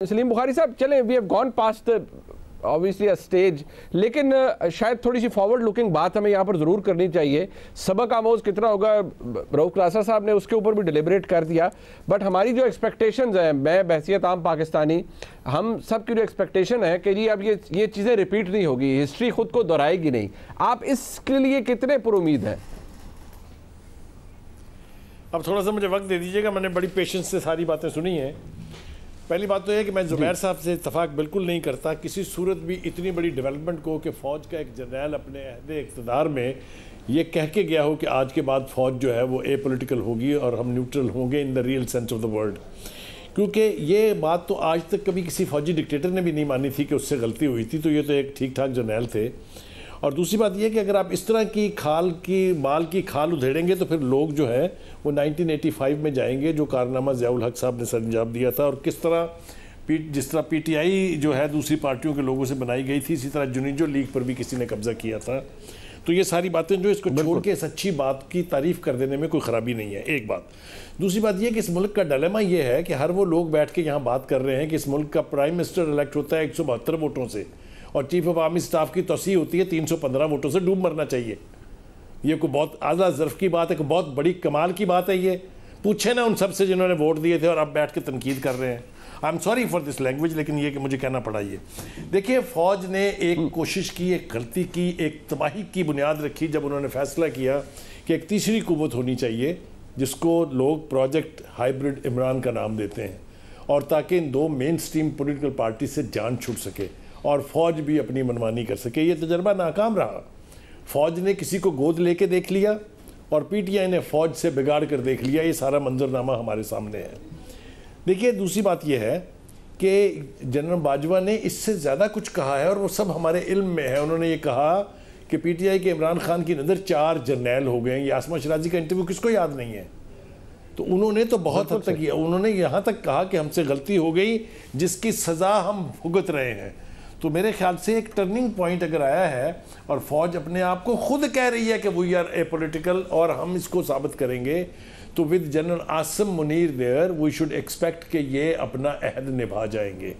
سلیم بخاری صاحب چلیں we have gone past obviously a stage لیکن شاید تھوڑی سی فارورڈ لوکنگ بات ہمیں یہاں پر ضرور کرنی چاہیے. سبق آموز کتنا ہوگا رؤف کلاسا صاحب نے اس کے اوپر بھی ڈیلیبریٹ کر دیا, بٹ ہماری جو ایکسپیکٹیشنز ہیں, میں بحیثیت عام پاکستانی, ہم سب کی جو ایکسپیکٹیشن ہے کہ جی اب یہ چیزیں ریپیٹ نہیں ہوگی, ہسٹری خود کو دہرائے گی نہیں. آپ اس کے لیے کتنے پر امید ہیں؟ اب تھوڑا سا مجھے وقت دے دیجیے گا, میں نے بڑی پیشنس سے ساری باتیں سنی ہیں. پہلی بات تو یہ کہ میں زبیر صاحب سے اتفاق بالکل نہیں کرتا کسی صورت بھی اتنی بڑی ڈیولپمنٹ کو کہ فوج کا ایک جنرل اپنے عہد اقتدار میں یہ کہہ کے گیا ہو کہ آج کے بعد فوج جو ہے وہ اے پولیٹیکل ہوگی اور ہم نیوٹرل ہوں گے in the real sense of the word. کیونکہ یہ بات تو آج تک کبھی کسی فوجی ڈکٹیٹر نے بھی نہیں مانی تھی کہ اس سے غلطی ہوئی تھی, تو یہ تو ایک ٹھیک ٹھاک جرنیل تھے. اور دوسری بات یہ کہ اگر آپ اس طرح کی مال کی کھال ادھیڑیں گے تو پھر لوگ جو ہے وہ 1985 میں جائیں گے جو کارنامہ ضیاء الحق صاحب نے سر انجام دیا تھا, اور کس طرح جس طرح پی ٹی آئی جو ہے دوسری پارٹیوں کے لوگوں سے بنائی گئی تھی, اسی طرح جنیجو لیگ پر بھی کسی نے قبضہ کیا تھا. تو یہ ساری باتیں جو اس کو چھوڑ کے اس اچھی بات کی تعریف کر دینے میں کوئی خرابی نہیں ہے, ایک بات. دوسری بات یہ کہ اس ملک کا ڈیلیما یہ ہے کہ ہر وہ لوگ بیٹھ کے یہاں بات کر رہے ہیں کہ اس ملک کا پرائم منسٹر الیکٹ ہوتا ہے 172 ووٹوں سے, اور چیف آف آرمی سٹاف کی توسیع ہوتی ہے 315 ووٹوں سے, ڈوب مرنا چاہیے. یہ کوئی بہت اعلیٰ ظرف کی بات ہے, کوئی بہت بڑی کمال کی بات ہے. یہ پوچھیں نا ان سب سے جنہوں نے ووٹ دیے تھے اور اب بیٹھ کے تنقید کر رہے ہیں. I am sorry for this language, لیکن یہ کہ مجھے کہنا پڑا. یہ دیکھیے فوج نے ایک کوشش کی, ایک غلطی کی, ایک تباہی کی بنیاد رکھی جب انہوں نے فیصلہ کیا کہ ایک تیسری قوت ہونی چاہیے جس کو لوگ پروجیکٹ ہائیبرڈ عمران کا نام دیتے ہیں, اور تاکہ ان دو مین سٹریم پولیٹیکل پارٹی سے جان چھوٹ سکے اور فوج بھی اپنی منمانی کر سکے. یہ تجربہ ناکام رہا. فوج نے کسی کو گود لے کے دیکھ لیا اور پی ٹی آئی نے فوج سے بگاڑ کر دیکھ لیا. یہ سارا منظرنامہ ہمارے سامنے ہے. دیکھیے دوسری بات یہ ہے کہ جنرل باجوہ نے اس سے زیادہ کچھ کہا ہے اور وہ سب ہمارے علم میں ہے. انہوں نے یہ کہا کہ پی ٹی آئی کے عمران خان کی نظر 4 جرنیل ہو گئے ہیں. یہ آسما شرازی کا انٹرویو کس کو یاد نہیں ہے؟ تو انہوں نے تو بہت حد تک انہوں نے یہاں تک کہا کہ ہم سے غلطی ہو گئی جس کی سزا ہم بھگت رہے ہیں. تو میرے خیال سے ایک ٹرننگ پوائنٹ اگر آیا ہے اور فوج اپنے آپ کو خود کہہ رہی ہے کہ وی آر اے پولیٹیکل اور ہم اس کو ثابت کریں گے, تو with general Asim Munir there we should expect کہ یہ اپنا عہد نبھا جائیں گے.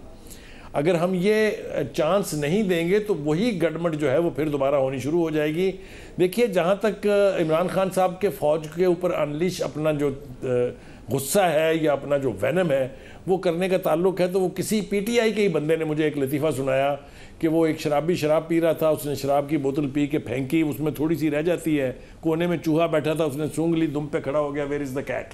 اگر ہم یہ چانس نہیں دیں گے تو وہی گڑمٹ جو ہے وہ پھر دوبارہ ہونی شروع ہو جائے گی. دیکھیے جہاں تک عمران خان صاحب کے فوج کے اوپر انلیش اپنا جو غصہ ہے یا اپنا جو وینم ہے وہ کرنے کا تعلق ہے, تو وہ کسی پی ٹی آئی کے ہی بندے نے مجھے ایک لطیفہ سنایا کہ وہ ایک شرابی شراب پی رہا تھا, اس نے شراب کی بوتل پی کے پھینکی, اس میں تھوڑی سی رہ جاتی ہے, کونے میں چوہا بیٹھا تھا, اس نے سونگ لی, دم پہ کھڑا ہو گیا, ویئر از دا کیٹ.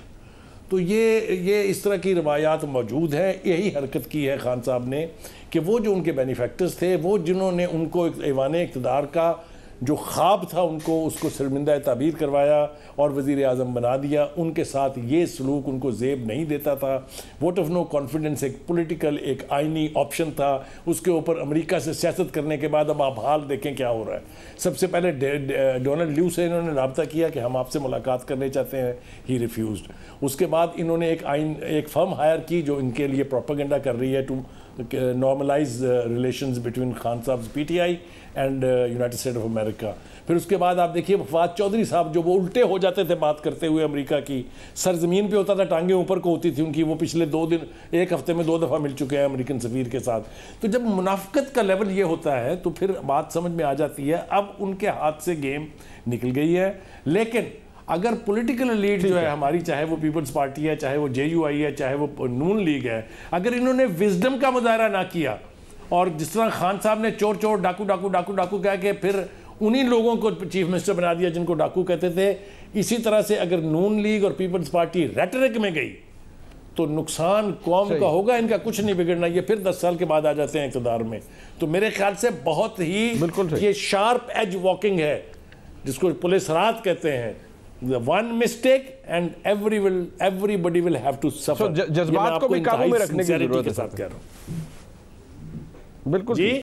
تو یہ اس طرح کی روایات موجود ہیں. یہی حرکت کی ہے خان صاحب نے کہ وہ جو ان کے بینیفیکٹرز تھے, وہ جنہوں نے ان کو ایوان اقتدار کا جو خواب تھا ان کو اس کو شرمندہ تعبیر کروایا اور وزیر اعظم بنا دیا, ان کے ساتھ یہ سلوک ان کو زیب نہیں دیتا تھا. ووٹ آف نو کانفیڈنس ایک پولیٹیکل ایک آئینی آپشن تھا, اس کے اوپر امریکہ سے سیاست کرنے کے بعد اب آپ حال دیکھیں کیا ہو رہا ہے. سب سے پہلے ڈونلڈ لیو سے انہوں نے رابطہ کیا کہ ہم آپ سے ملاقات کرنے چاہتے ہیں, ہی ریفیوزڈ. اس کے بعد انہوں نے ایک فرم ہائر کی جو ان کے لیے پروپیگنڈا کر رہی ہے to normalize relations between Khan صاحب P T I and United State of America. پھر اس کے بعد آپ دیکھیے وفات چودھری صاحب جو وہ الٹے ہو جاتے تھے بات کرتے ہوئے امریکہ کی, سرزمین پہ ہوتا تھا, ٹانگیں اوپر کو ہوتی تھی ان کی. وہ پچھلے 2 دن ایک ہفتے میں 2 دفعہ مل چکے ہیں امریکن سفیر کے ساتھ. تو جب منافقت کا لیول یہ ہوتا ہے تو پھر بات سمجھ میں آ جاتی ہے. اب ان کے ہاتھ سے گیم نکل گئی ہے. لیکن اگر پولیٹیکل لیڈ جو ہے ہماری, چاہے وہ پیپلز پارٹی ہے, چاہے وہ جے یو آئی ہے, چاہے وہ نون لیگ ہے, اگر انہوں نے وزڈم کا مظاہرہ نہ کیا اور جس طرح خان صاحب نے چور چور ڈاکو ڈاکو ڈاکو ڈاکو کہہ کے پھر انہی لوگوں کو چیف منسٹر بنا دیا جن کو ڈاکو کہتے تھے, اسی طرح سے اگر نون لیگ اور پیپلز پارٹی ریٹرک میں گئی تو نقصان قوم کا ہوگا. ان کا کچھ نہیں بگڑنا, یہ پھر 10 سال کے بعد آ جاتے ہیں اقتدار میں. تو میرے خیال سے بہت ہی یہ شارپ ایج واکنگ ہے جس کو پولیس رات کہتے ہیں. One mistake and everybody will have to suffer. جذبات کو بھی قابو میں رکھنے کی ضرورت ہے. بالکل جی.